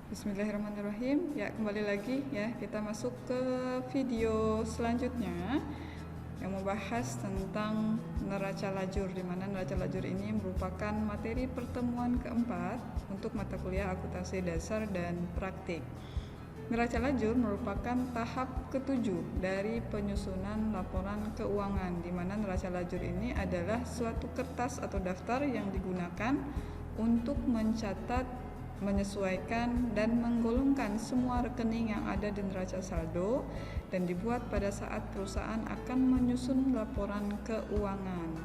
Bismillahirrahmanirrahim. Ya, kembali lagi ya, kita masuk ke video selanjutnya yang membahas tentang neraca lajur, di mana neraca lajur ini merupakan materi pertemuan keempat untuk mata kuliah akuntansi dasar dan praktik. Neraca lajur merupakan tahap ketujuh dari penyusunan laporan keuangan, di mana neraca lajur ini adalah suatu kertas atau daftar yang digunakan untuk mencatat, menyesuaikan dan menggolongkan semua rekening yang ada di neraca saldo dan dibuat pada saat perusahaan akan menyusun laporan keuangan.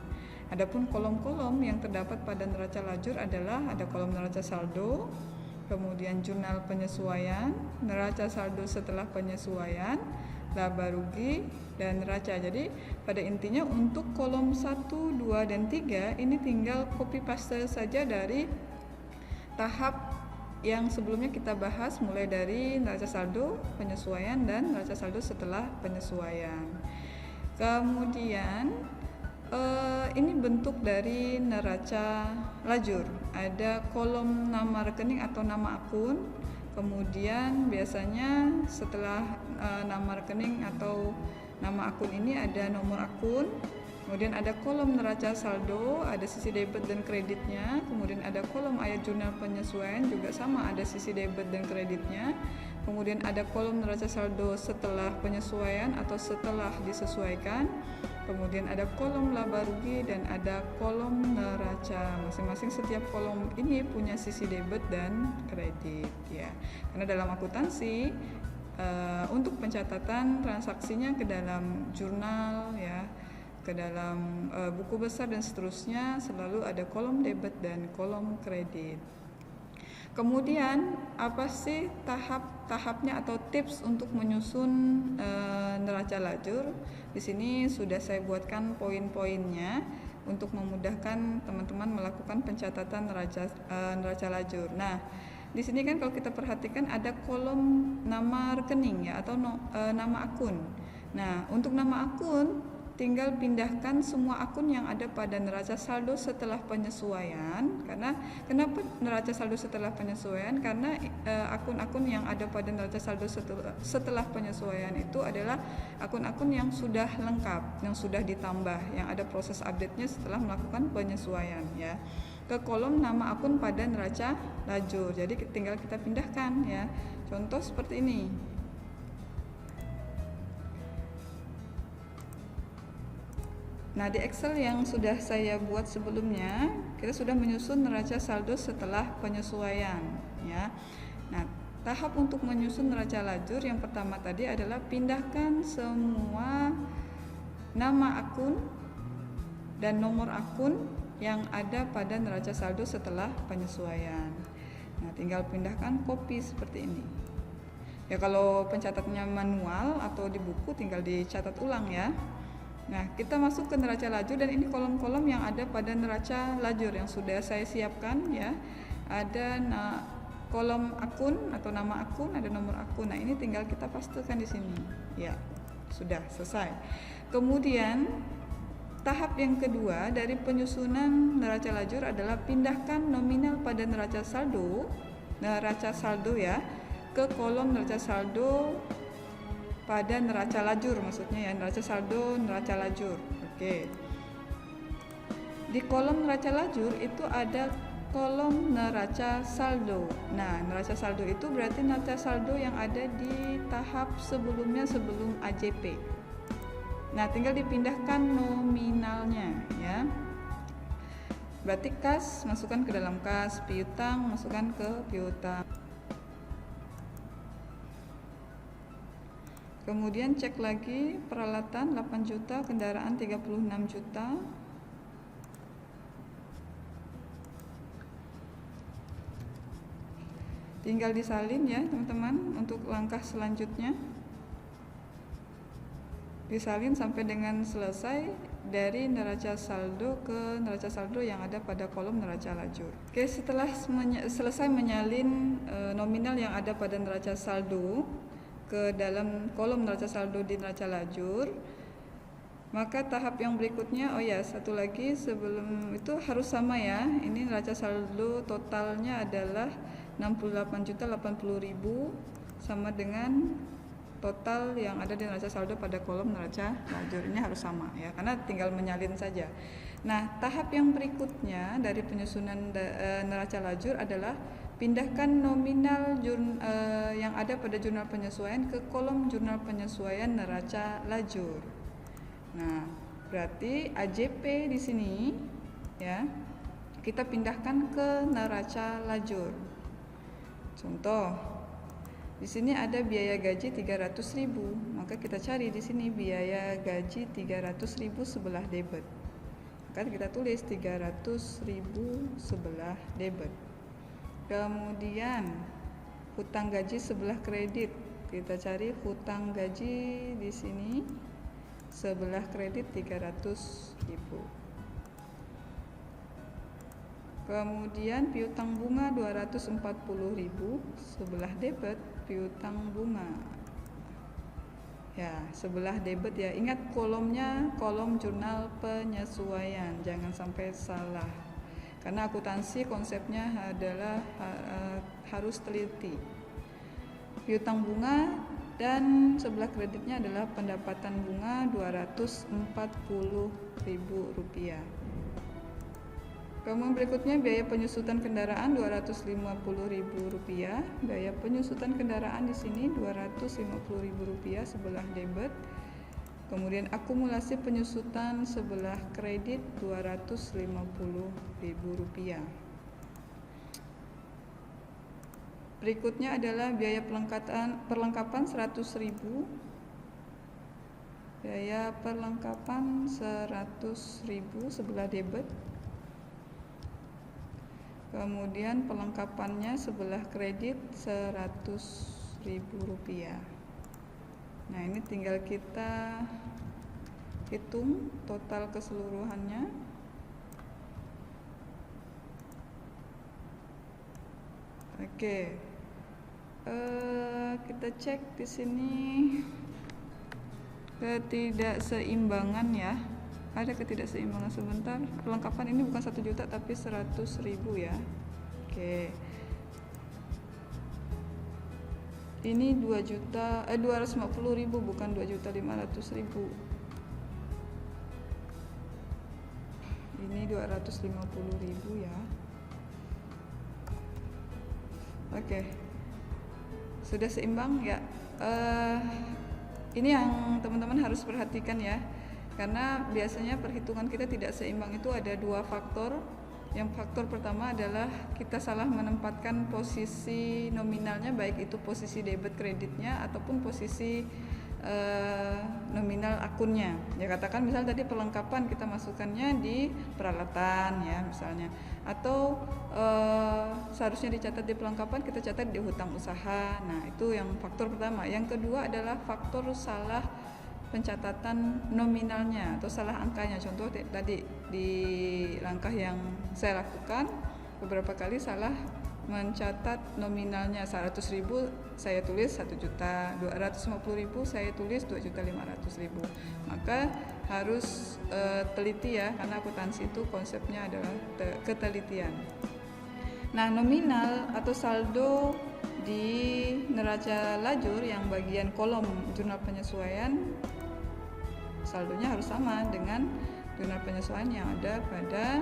Adapun kolom-kolom yang terdapat pada neraca lajur adalah ada kolom neraca saldo, kemudian jurnal penyesuaian, neraca saldo setelah penyesuaian, laba rugi, dan neraca. Jadi pada intinya untuk kolom 1, 2, dan 3 ini tinggal copy paste saja dari tahap yang sebelumnya kita bahas, mulai dari neraca saldo, penyesuaian, dan neraca saldo setelah penyesuaian. Kemudian ini bentuk dari neraca lajur. Ada kolom nama rekening atau nama akun. Kemudian biasanya setelah nama rekening atau nama akun ini ada nomor akun. Kemudian ada kolom neraca saldo, ada sisi debit dan kreditnya. Kemudian ada kolom ayat jurnal penyesuaian, juga sama, ada sisi debit dan kreditnya. Kemudian ada kolom neraca saldo setelah penyesuaian atau setelah disesuaikan. Kemudian ada kolom laba rugi dan ada kolom neraca. Masing-masing setiap kolom ini punya sisi debit dan kredit ya. Karena dalam akuntansi untuk pencatatan transaksinya ke dalam jurnal ya, ke dalam buku besar dan seterusnya selalu ada kolom debit dan kolom kredit. Kemudian apa sih tahap-tahapnya atau tips untuk menyusun neraca lajur? Di sini sudah saya buatkan poin-poinnya untuk memudahkan teman-teman melakukan pencatatan neraca lajur. Nah, di sini kan kalau kita perhatikan ada kolom nama rekening ya atau nama akun. Nah, untuk nama akun tinggal pindahkan semua akun yang ada pada neraca saldo setelah penyesuaian. Karena kenapa neraca saldo setelah penyesuaian? Karena akun-akun yang ada pada neraca saldo setelah penyesuaian itu adalah akun-akun yang sudah lengkap, yang sudah ditambah, yang ada proses update-nya setelah melakukan penyesuaian ya, ke kolom nama akun pada neraca lajur. Jadi tinggal kita pindahkan ya. Contoh seperti ini. Nah, di Excel yang sudah saya buat sebelumnya, kita sudah menyusun neraca saldo setelah penyesuaian ya. Nah, tahap untuk menyusun neraca lajur yang pertama tadi adalah pindahkan semua nama akun dan nomor akun yang ada pada neraca saldo setelah penyesuaian. Nah, tinggal pindahkan copy seperti ini. Ya, kalau pencatatnya manual atau di buku tinggal dicatat ulang ya. Nah, kita masuk ke neraca lajur dan ini kolom-kolom yang ada pada neraca lajur yang sudah saya siapkan ya. Ada kolom akun atau nama akun, ada nomor akun. Nah, ini tinggal kita pastekan di sini. Ya, sudah selesai. Kemudian tahap yang kedua dari penyusunan neraca lajur adalah pindahkan nominal pada neraca saldo ya, ke kolom neraca saldo pada neraca lajur, maksudnya ya, neraca saldo, neraca lajur. Oke. Di kolom neraca lajur itu ada kolom neraca saldo. Nah, neraca saldo itu berarti neraca saldo yang ada di tahap sebelumnya, sebelum AJP. Nah, tinggal dipindahkan nominalnya ya. Berarti kas masukkan ke dalam kas, piutang masukkan ke piutang. Kemudian cek lagi peralatan 8 juta, kendaraan 36 juta. Tinggal disalin ya teman-teman untuk langkah selanjutnya. Disalin sampai dengan selesai dari neraca saldo ke neraca saldo yang ada pada kolom neraca lajur. Oke, setelah selesai menyalin nominal yang ada pada neraca saldo ke dalam kolom neraca saldo di neraca lajur, maka tahap yang berikutnya, satu lagi sebelum itu harus sama ya. Ini neraca saldo totalnya adalah 68.080.000 sama dengan total yang ada di neraca saldo pada kolom neraca lajur. Ini harus sama ya, karena tinggal menyalin saja. Nah, tahap yang berikutnya dari penyusunan neraca lajur adalah pindahkan nominal yang ada pada jurnal penyesuaian ke kolom jurnal penyesuaian neraca lajur. Nah, berarti AJP di sini ya kita pindahkan ke neraca lajur. Contoh, di sini ada biaya gaji 300.000, maka kita cari di sini biaya gaji 300.000 sebelah debit. Maka kita tulis 300.000 sebelah debit. Kemudian hutang gaji sebelah kredit. Kita cari hutang gaji di sini sebelah kredit 300.000. Kemudian piutang bunga 240.000 sebelah debit piutang bunga. Ya, sebelah debit ya. Ingat kolomnya kolom jurnal penyesuaian, jangan sampai salah. Karena akuntansi konsepnya adalah harus teliti. Piutang bunga dan sebelah kreditnya adalah pendapatan bunga Rp240.000. Kemudian berikutnya biaya penyusutan kendaraan Rp250.000. Biaya penyusutan kendaraan di sini Rp250.000 sebelah debit. Kemudian akumulasi penyusutan sebelah kredit Rp250.000. Berikutnya adalah biaya perlengkapan 100.000. Biaya perlengkapan 100.000 sebelah debit. Kemudian pelengkapannya sebelah kredit Rp100.000. Nah, ini tinggal kita hitung total keseluruhannya. Oke, kita cek di sini ketidakseimbangan ya. Ada ketidakseimbangan sebentar. Perlengkapan ini bukan 1 juta tapi 100.000 ya. Oke. Ini 250.000 bukan 2.500.000. Ini 250.000 ya. Oke. Sudah seimbang ya. Ini yang teman-teman harus perhatikan ya. Karena biasanya perhitungan kita tidak seimbang itu ada 2 faktor. Yang faktor pertama adalah kita salah menempatkan posisi nominalnya, baik itu posisi debit kreditnya ataupun posisi nominal akunnya. Ya, katakan misal tadi perlengkapan kita masukkannya di peralatan ya misalnya, atau seharusnya dicatat di perlengkapan kita catat di hutang usaha. Nah, itu yang faktor pertama. Yang kedua adalah faktor salah pencatatan nominalnya atau salah angkanya. Contoh tadi di langkah yang saya lakukan beberapa kali salah mencatat nominalnya 100.000 saya tulis 1 juta, 250.000 saya tulis 2.500.000. Maka harus teliti ya, karena akuntansi itu konsepnya adalah ketelitian. Nah, nominal atau saldo di neraca lajur yang bagian kolom jurnal penyesuaian, saldonya harus sama dengan jurnal penyesuaian yang ada pada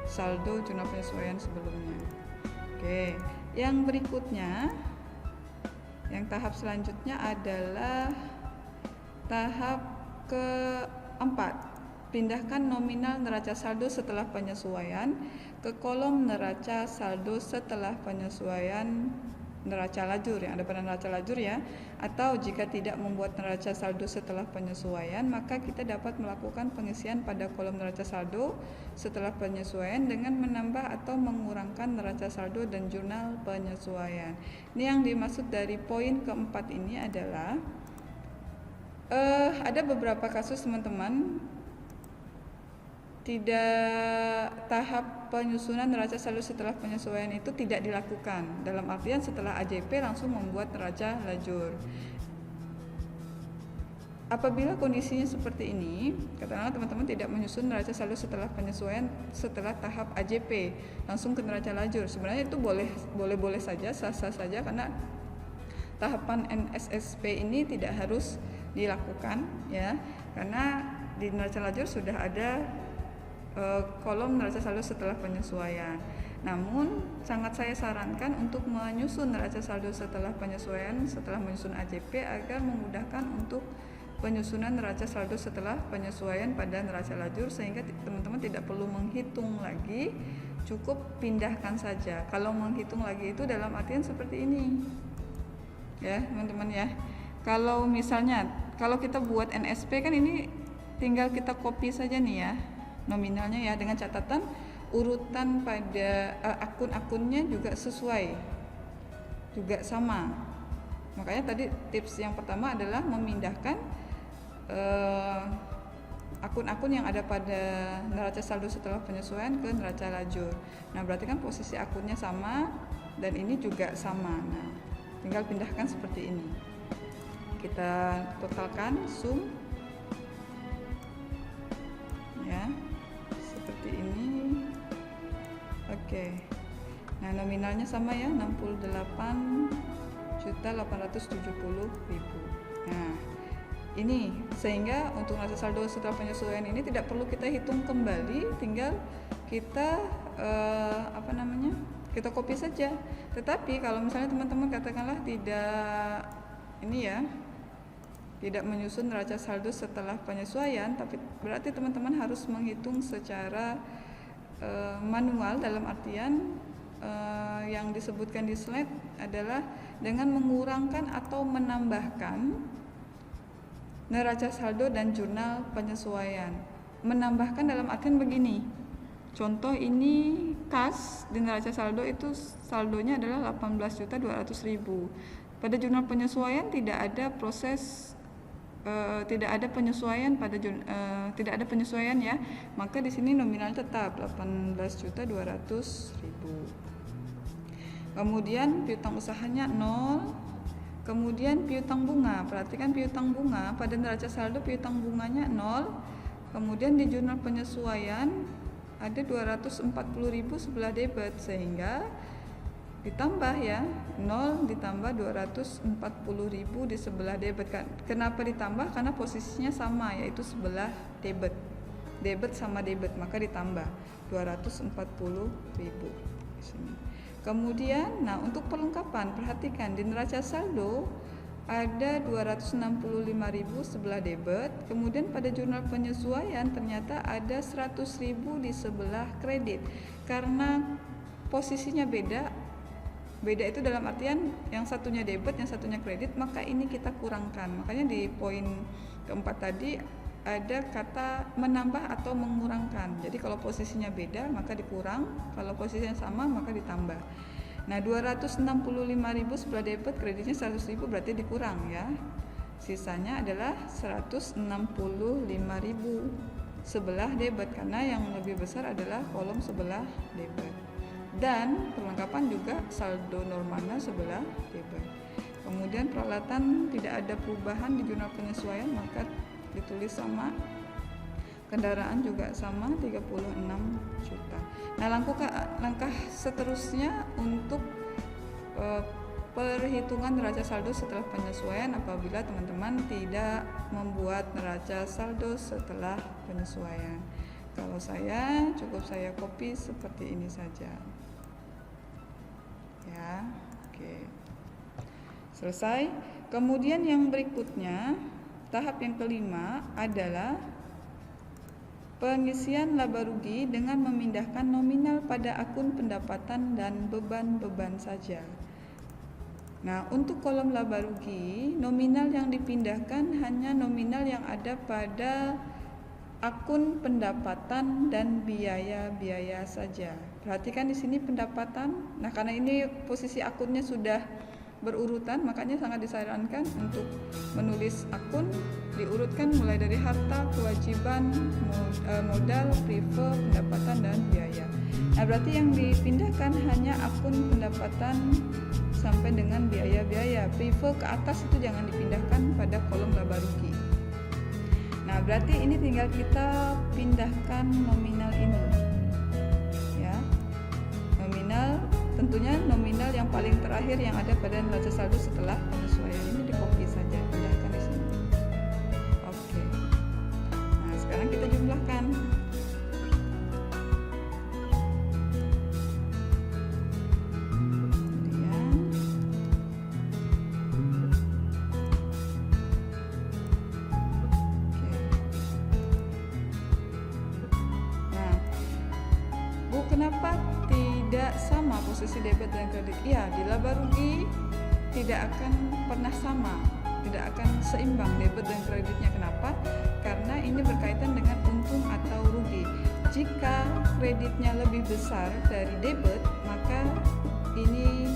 saldo jurnal penyesuaian sebelumnya. Oke, yang berikutnya, yang tahap selanjutnya adalah tahap keempat. Pindahkan nominal neraca saldo setelah penyesuaian ke kolom neraca saldo setelah penyesuaian neraca lajur yang ada pada neraca lajur ya. Atau jika tidak membuat neraca saldo setelah penyesuaian, maka kita dapat melakukan pengisian pada kolom neraca saldo setelah penyesuaian dengan menambah atau mengurangkan neraca saldo dan jurnal penyesuaian. Ini yang dimaksud dari poin keempat ini adalah ada beberapa kasus teman-teman tidak tahap penyusunan neraca saldo setelah penyesuaian itu tidak dilakukan. Dalam artian setelah AJP langsung membuat neraca lajur. apabila kondisinya seperti ini, katakanlah teman-teman tidak menyusun neraca saldo setelah penyesuaian setelah tahap AJP, langsung ke neraca lajur. Sebenarnya itu boleh saja, sah-sah saja, karena tahapan NSSP ini tidak harus dilakukan ya, karena di neraca lajur sudah ada kolom neraca saldo setelah penyesuaian. Namun sangat saya sarankan untuk menyusun neraca saldo setelah penyesuaian setelah menyusun AJP agar memudahkan untuk penyusunan neraca saldo setelah penyesuaian pada neraca lajur, sehingga teman-teman tidak perlu menghitung lagi, cukup pindahkan saja. Kalau menghitung lagi itu dalam artian seperti ini ya teman-teman ya. Kalau misalnya kalau kita buat NSP kan ini tinggal kita copy saja nih ya nominalnya ya, dengan catatan urutan pada akun-akunnya juga sesuai, juga sama. Makanya tadi tips yang pertama adalah memindahkan akun-akun yang ada pada neraca saldo setelah penyesuaian ke neraca lajur. Nah, berarti kan posisi akunnya sama dan ini juga sama. Nah, tinggal pindahkan seperti ini. Kita totalkan, sum ya, seperti ini. Oke. Nah, nominalnya sama ya, 68.870.000. Nah, ini sehingga untuk neraca saldo setelah penyesuaian ini tidak perlu kita hitung kembali, tinggal kita kita copy saja. Tetapi kalau misalnya teman-teman katakanlah tidak menyusun neraca saldo setelah penyesuaian, tapi berarti teman-teman harus menghitung secara manual, dalam artian yang disebutkan di slide adalah dengan mengurangkan atau menambahkan neraca saldo dan jurnal penyesuaian. Menambahkan dalam artian begini. Contoh ini kas di neraca saldo itu saldonya adalah 18.200.000. Pada jurnal penyesuaian tidak ada proses tidak ada penyesuaian tidak ada penyesuaian ya. Maka di sini nominalnya tetap 18.200.000. Kemudian piutang usahanya 0. Kemudian piutang bunga, perhatikan piutang bunga pada neraca saldo piutang bunganya 0. Kemudian di jurnal penyesuaian ada 240.000 sebelah debit, sehingga ditambah ya, 0 ditambah 240.000 di sebelah debit. Kenapa ditambah? Karena posisinya sama, yaitu sebelah debit. Debit sama debit, maka ditambah 240.000 di sini. Kemudian, nah untuk perlengkapan, perhatikan di neraca saldo ada 265.000 sebelah debit, kemudian pada jurnal penyesuaian ternyata ada 100.000 di sebelah kredit. Karena posisinya beda itu dalam artian yang satunya debit, yang satunya kredit, maka ini kita kurangkan. Makanya di poin keempat tadi ada kata menambah atau mengurangkan. Jadi kalau posisinya beda maka dikurang, kalau posisinya sama maka ditambah. Nah, 265.000 sebelah debit, kreditnya 100.000, berarti dikurang ya. Sisanya adalah 165.000 sebelah debit, karena yang lebih besar adalah kolom sebelah debit. Dan perlengkapan juga saldo normalnya sebelah debit. Kemudian peralatan tidak ada perubahan di jurnal penyesuaian, maka ditulis sama. Kendaraan juga sama 36 juta. Nah, langkah seterusnya untuk perhitungan neraca saldo setelah penyesuaian apabila teman-teman tidak membuat neraca saldo setelah penyesuaian. Kalau saya cukup saya copy seperti ini saja. Ya, oke. Selesai. Kemudian yang berikutnya, tahap yang kelima adalah pengisian laba rugi dengan memindahkan nominal pada akun pendapatan dan beban-beban saja. Nah, untuk kolom laba rugi, nominal yang dipindahkan hanya nominal yang ada pada akun pendapatan dan biaya-biaya saja. Perhatikan di sini pendapatan. Nah, karena ini posisi akunnya sudah berurutan, makanya sangat disarankan untuk menulis akun diurutkan mulai dari harta, kewajiban, modal, prive, pendapatan, dan biaya. Nah, berarti yang dipindahkan hanya akun pendapatan sampai dengan biaya-biaya. Prive ke atas itu jangan dipindahkan pada kolom laba rugi. Nah, berarti ini tinggal kita pindahkan nominal ini. Ya. Nominal, tentunya nominal yang paling terakhir yang ada pada neraca saldo setelah penyesuaian ini di copy saja, pindahkan di sini. Oke. Nah, sekarang kita jumlahkan. Kenapa tidak sama posisi debit dan kredit? Ya, di laba rugi tidak akan pernah sama, tidak akan seimbang debit dan kreditnya. Kenapa? Karena ini berkaitan dengan untung atau rugi. Jika kreditnya lebih besar dari debit, maka ini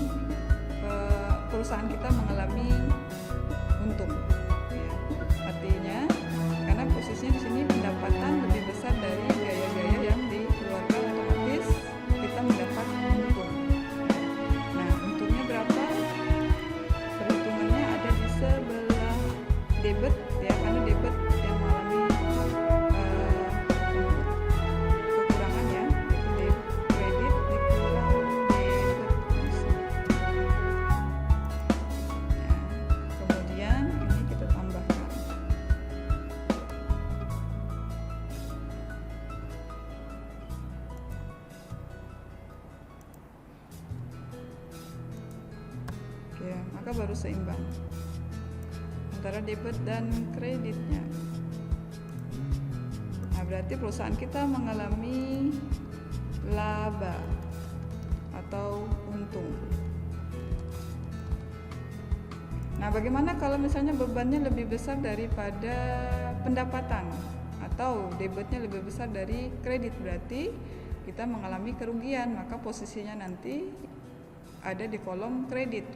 perusahaan kita mengalami untung. Ya, artinya karena posisinya di sini pendapatan lebih besar dari gaya-gaya yang dikeluarkan, otomatis kita mendapat untung. Nah, untungnya berapa? Perhitungannya ada di sebelah debit ya, karena debit yang mengalami kekurangan ya, itu kredit dikurang debit. Ya, kemudian ini kita tambahkan. Oke, maka baru seimbang antara debit dan kreditnya. Nah, berarti perusahaan kita mengalami laba atau untung. Nah, bagaimana kalau misalnya bebannya lebih besar daripada pendapatan atau debitnya lebih besar dari kredit? Berarti kita mengalami kerugian, maka posisinya nanti ada di kolom kredit.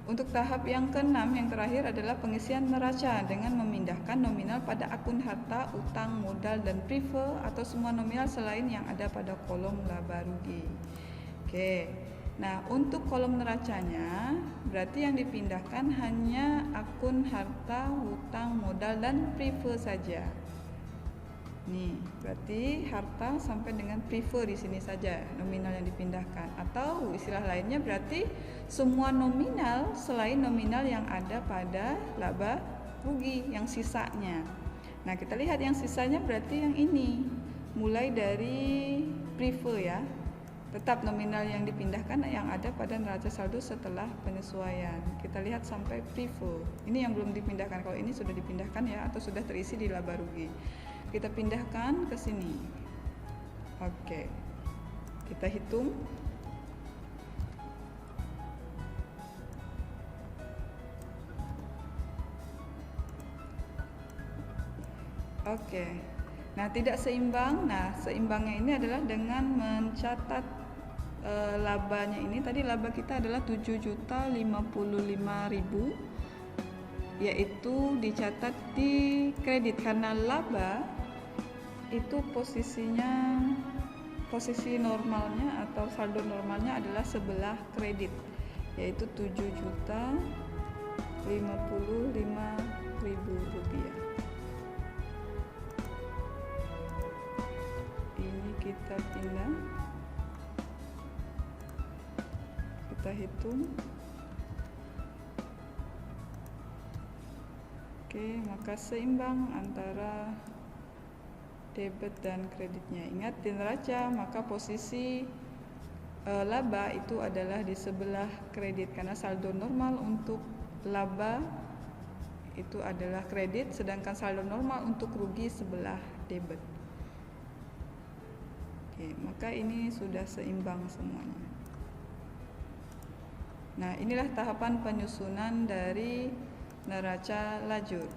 Untuk tahap yang keenam, yang terakhir adalah pengisian neraca dengan memindahkan nominal pada akun harta, utang, modal, dan prive atau semua nominal selain yang ada pada kolom laba rugi. Oke, nah untuk kolom neracanya berarti yang dipindahkan hanya akun harta, utang, modal, dan prive saja. Nih, berarti harta sampai dengan prive di sini saja nominal yang dipindahkan, atau istilah lainnya berarti semua nominal selain nominal yang ada pada laba rugi yang sisanya. Nah, kita lihat yang sisanya berarti yang ini, mulai dari prive ya. Tetap nominal yang dipindahkan yang ada pada neraca saldo setelah penyesuaian. Kita lihat sampai prive. Ini yang belum dipindahkan. Kalau ini sudah dipindahkan ya, atau sudah terisi di laba rugi. Kita pindahkan ke sini. Oke. Kita hitung. Oke. Nah, tidak seimbang. Nah, seimbangnya ini adalah dengan mencatat labanya ini. Tadi laba kita adalah 7.055.000, yaitu dicatat di kredit karena laba itu posisi normalnya atau saldo normalnya adalah sebelah kredit, yaitu 7.055.000 rupiah. Ini kita pindah, kita hitung. Oke, maka seimbang antara debit dan kreditnya. Ingat, di neraca maka posisi laba itu adalah di sebelah kredit karena saldo normal untuk laba itu adalah kredit, sedangkan saldo normal untuk rugi sebelah debit. Oke, maka ini sudah seimbang semuanya. Nah, inilah tahapan penyusunan dari neraca lajur.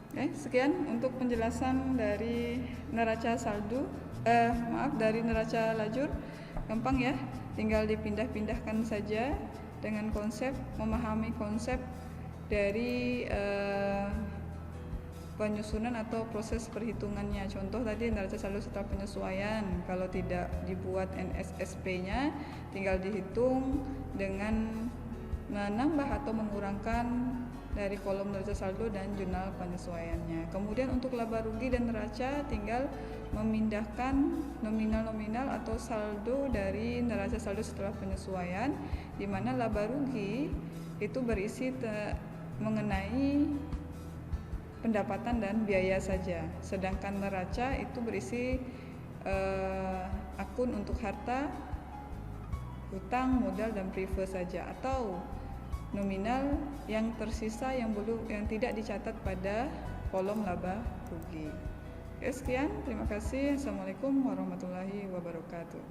Oke, sekian untuk penjelasan dari neraca saldo, dari neraca lajur. Gampang ya, tinggal dipindah-pindahkan saja dengan konsep, memahami konsep dari penyusunan atau proses perhitungannya. Contoh tadi neraca saldo setelah penyesuaian, kalau tidak dibuat NSSP-nya, tinggal dihitung dengan menambah atau mengurangkan dari kolom neraca saldo dan jurnal penyesuaiannya. Kemudian untuk laba rugi dan neraca tinggal memindahkan nominal-nominal atau saldo dari neraca saldo setelah penyesuaian, di mana laba rugi itu berisi mengenai pendapatan dan biaya saja, sedangkan neraca itu berisi akun untuk harta, hutang, modal, dan prive saja, atau nominal yang tersisa yang tidak dicatat pada kolom laba rugi. Oke, sekian, terima kasih. Assalamualaikum warahmatullahi wabarakatuh.